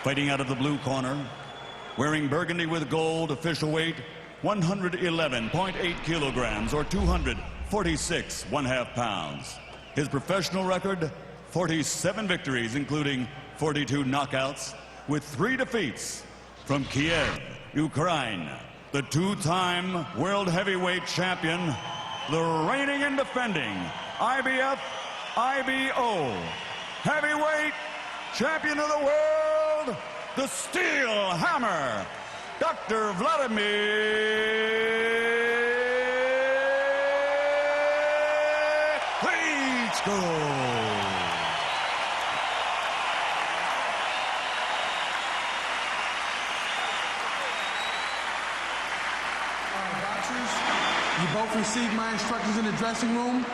Fighting out of the blue corner, wearing burgundy with gold, official weight 111.8 kilograms or 246 1/2 pounds. His professional record, 47 victories, including 42 knockouts, with 3 defeats. From Kiev, Ukraine, the 2-time world heavyweight champion, the reigning and defending IBF, IBO heavyweight champion of the world, the Steel Hammer, Dr. Vladimir Klitschko. You both received my instructions in the dressing room.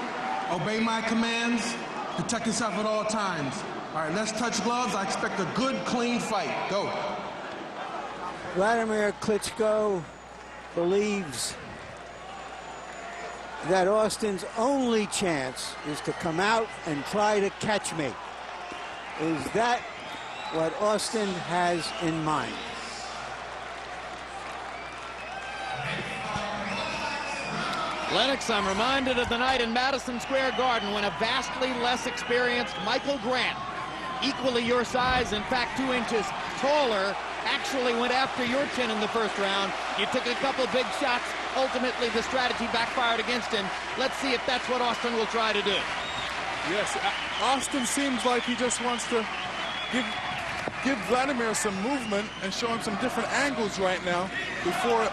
Obey my commands. Protect yourself at all times. All right, let's touch gloves. I expect a good, clean fight. Go. Vladimir Klitschko believes that Austin's only chance is to come out and try to catch me. Is that what Austin has in mind? Lennox, I'm reminded of the night in Madison Square Garden when a vastly less experienced Michael Grant, equally your size, in fact 2 inches taller, actually went after your chin in the first round. You took a couple big shots. Ultimately, the strategy backfired against him. Let's see if that's what Austin will try to do. Yes, Austin seems like he just wants to give Vladimir some movement and show him some different angles right now before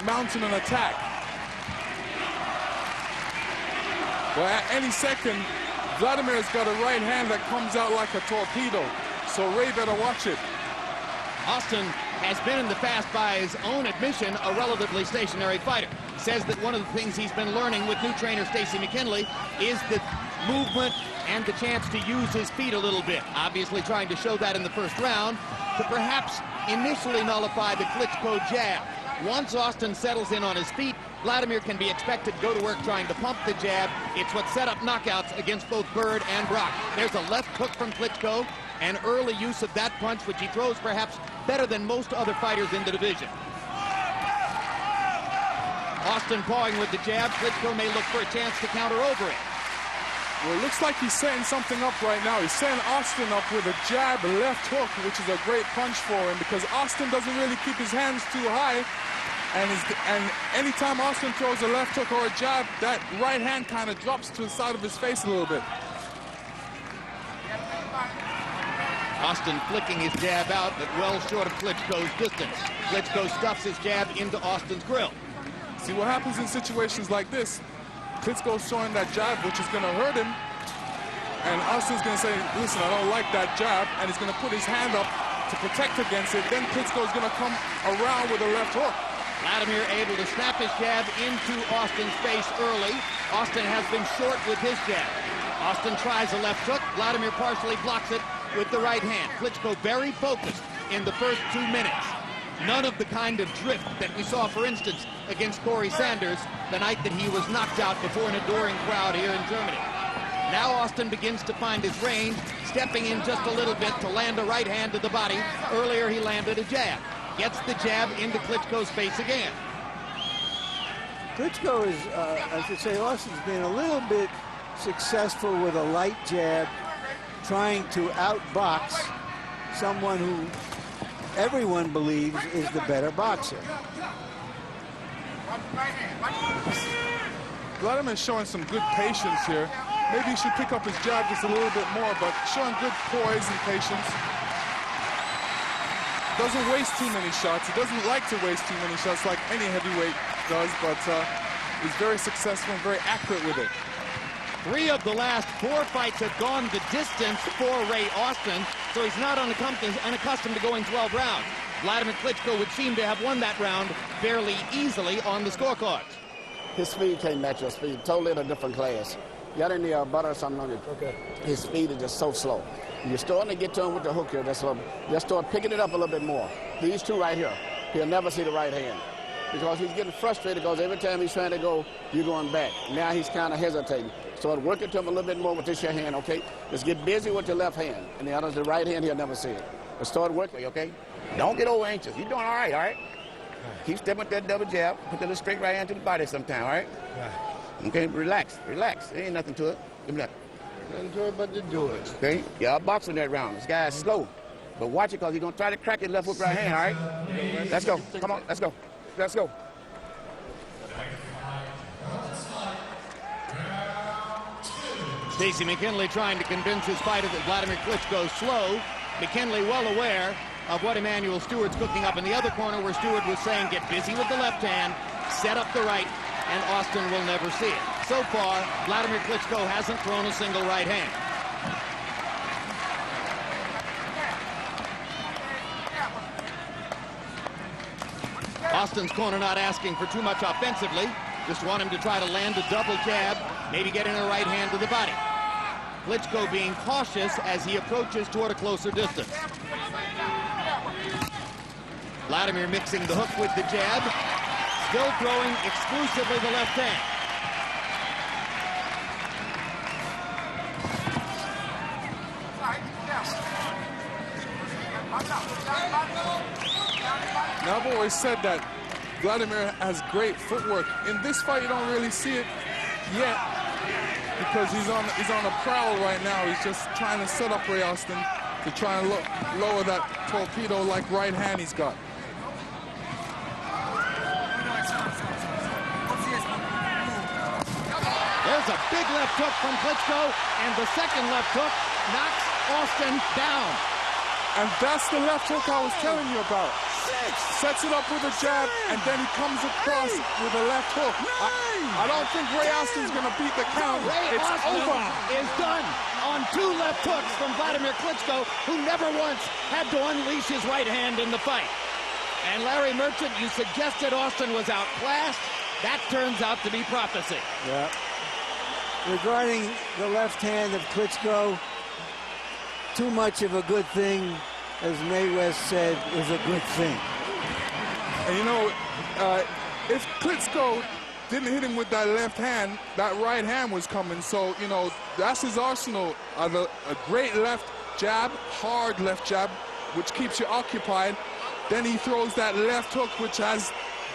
mounting an attack. Well, at any second, Vladimir's got a right hand that comes out like a torpedo, so Ray better watch it. Austin has been in the past, by his own admission, a relatively stationary fighter. Says that one of the things he's been learning with new trainer Stacy McKinley is the movement and the chance to use his feet a little bit. Obviously trying to show that in the first round to perhaps initially nullify the Klitschko jab. Once Austin settles in on his feet, Vladimir can be expected to go to work trying to pump the jab. It's what set up knockouts against both Bird and Brock. There's a left hook from Klitschko, and early use of that punch, which he throws perhaps better than most other fighters in the division. Austin pawing with the jab. Klitschko may look for a chance to counter over it. Well, it looks like he's setting something up right now. He's setting Austin up with a jab, a left hook, which is a great punch for him because Austin doesn't really keep his hands too high. And anytime Austin throws a left hook or a jab, that right hand kind of drops to the side of his face a little bit. Austin flicking his jab out, but well short of Klitschko's distance. Klitschko stuffs his jab into Austin's grill. See what happens in situations like this. Klitschko's throwing that jab, which is going to hurt him. And Austin's going to say, listen, I don't like that jab. And he's going to put his hand up to protect against it. Then Klitschko's going to come around with a left hook. Vladimir able to snap his jab into Austin's face early. Austin has been short with his jab. Austin tries a left hook. Vladimir partially blocks it with the right hand. Klitschko very focused in the first 2 minutes. None of the kind of drift that we saw, for instance, against Corey Sanders the night that he was knocked out before an adoring crowd here in Germany. Now Austin begins to find his range, stepping in just a little bit to land a right hand to the body. Earlier he landed a jab. Gets the jab into Klitschko's face again. Klitschko is, I should say, Austin's been a little bit successful with a light jab, trying to outbox someone who everyone believes is the better boxer. Vladimir's showing some good patience here. Maybe he should pick up his jab just a little bit more, but showing good poise and patience. Doesn't waste too many shots. He doesn't like to waste too many shots like any heavyweight does, but he's very successful and very accurate with it. 3 of the last 4 fights have gone the distance for Ray Austin, so he's not unaccustomed to going 12 rounds. Vladimir Klitschko would seem to have won that round fairly easily on the scorecards. His speed can't match your speed. Totally in a different class. You got any butter or something on it? Okay. His speed is just so slow. You're starting to get to him with the hook here. Just start picking it up a little bit more. These two right here, he'll never see the right hand. because he's getting frustrated because every time he's trying to go, you're going back. Now he's kind of hesitating. Start working to him a little bit more with this your hand, okay? Let's get busy with your left hand. And the other's the right hand, he'll never see it. But start working, okay? Don't get over anxious. You're doing all right, all right? Keep stepping with that double jab. Put the little straight right hand to the body sometime, all right? Okay, relax, relax. There ain't nothing to it. Give me that. Nothing to it but to do it. Okay? Yeah, boxing that round. This guy's slow. But watch it because he's going to try to crack his left hook right hand, all right? Let's go. Come on, let's go. Let's go. Stacey McKinley trying to convince his fighter that Vladimir Klitschko's slow. McKinley well aware of what Emmanuel Stewart's cooking up in the other corner, where Stewart was saying get busy with the left hand, set up the right, and Austin will never see it. So far, Vladimir Klitschko hasn't thrown a single right hand. Austin's corner not asking for too much offensively. Just want him to try to land a double jab, maybe get in a right hand to the body. Klitschko being cautious as he approaches toward a closer distance. Vladimir mixing the hook with the jab, still throwing exclusively the left hand. Now, I've always said that Vladimir has great footwork. In this fight, you don't really see it yet because he's on a prowl right now. He's just trying to set up Ray Austin to try and lower that torpedo-like right hand he's got. There's a big left hook from Klitschko, and the second left hook knocks Austin down. And that's the left hook I was telling you about. Sets it up with a jab, and then he comes across with a left hook. I don't think Ray Austin's going to beat the count. It's over. Is done on two left hooks from Vladimir Klitschko, who never once had to unleash his right hand in the fight. And Larry Merchant, you suggested Austin was outclassed. That turns out to be prophecy. Yeah. Regarding the left hand of Klitschko, too much of a good thing, as Mae West said, is a good thing. And you know, if Klitschko didn't hit him with that left hand, that right hand was coming. So, you know, that's his arsenal. A great left jab, hard left jab, which keeps you occupied. Then he throws that left hook, which has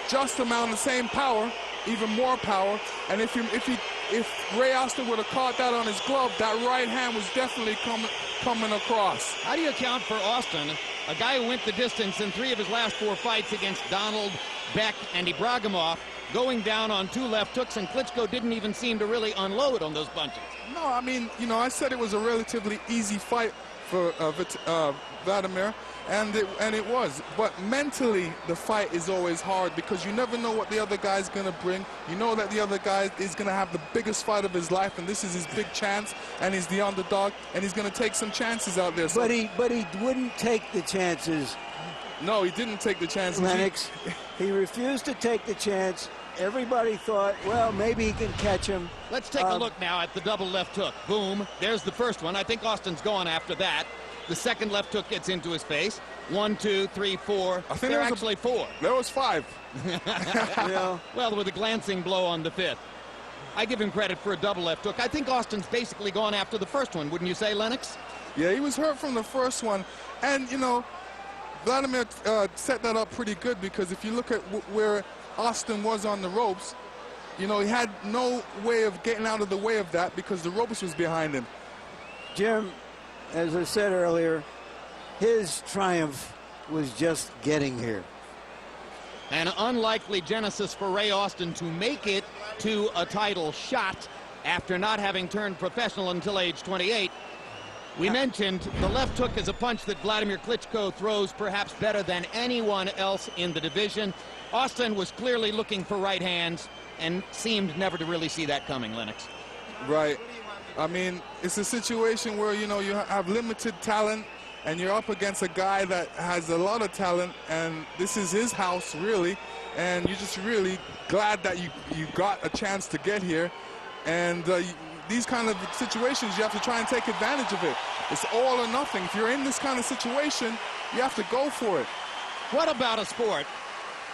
just amount of same power, even more power. And if Ray Austin would have caught that on his glove, that right hand was definitely coming across. How do you account for Austin, a guy who went the distance in 3 of his last 4 fights against Donald, Beck, and Ibragimov, going down on 2 left hooks, and Klitschko didn't even seem to really unload on those punches? No, I mean, you know, I said it was a relatively easy fight for Vladimir, and it was. But mentally, the fight is always hard because you never know what the other guy's going to bring. You know that the other guy is going to have the biggest fight of his life, and this is his big chance, and he's the underdog, and he's going to take some chances out there. So, but he wouldn't take the chances. No, he didn't take the chances. Lennox, he refused to take the chance. Everybody thought, well, maybe he can catch him. Let's take a look now at the double left hook. Boom. There's the first one. I think Austin's gone after that. The second left hook gets into his face. 1, 2, 3, 4. I think there are actually 4. There was 5. Yeah. Well, with a glancing blow on the 5th. I give him credit for a double left hook. I think Austin's basically gone after the first one, wouldn't you say, Lennox? Yeah, he was hurt from the first one. And, you know, Vladimir set that up pretty good because if you look at where Austin was on the ropes, you know, he had no way of getting out of the way of that because the ropes was behind him. Jim, as I said earlier, his triumph was just getting here. An unlikely genesis for Ray Austin to make it to a title shot after not having turned professional until age 28. We mentioned the left hook is a punch that Vladimir Klitschko throws perhaps better than anyone else in the division. Austin was clearly looking for right hands and seemed never to really see that coming, Lennox. Right. I mean, it's a situation where, you know, you have limited talent and you're up against a guy that has a lot of talent, and this is his house, really, and you're just really glad that you got a chance to get here. And these kind of situations, you have to try and take advantage of it. It's all or nothing. If you're in this kind of situation, you have to go for it. What about a sport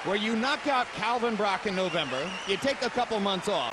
where you knock out Calvin Brock in November, you take a couple months off,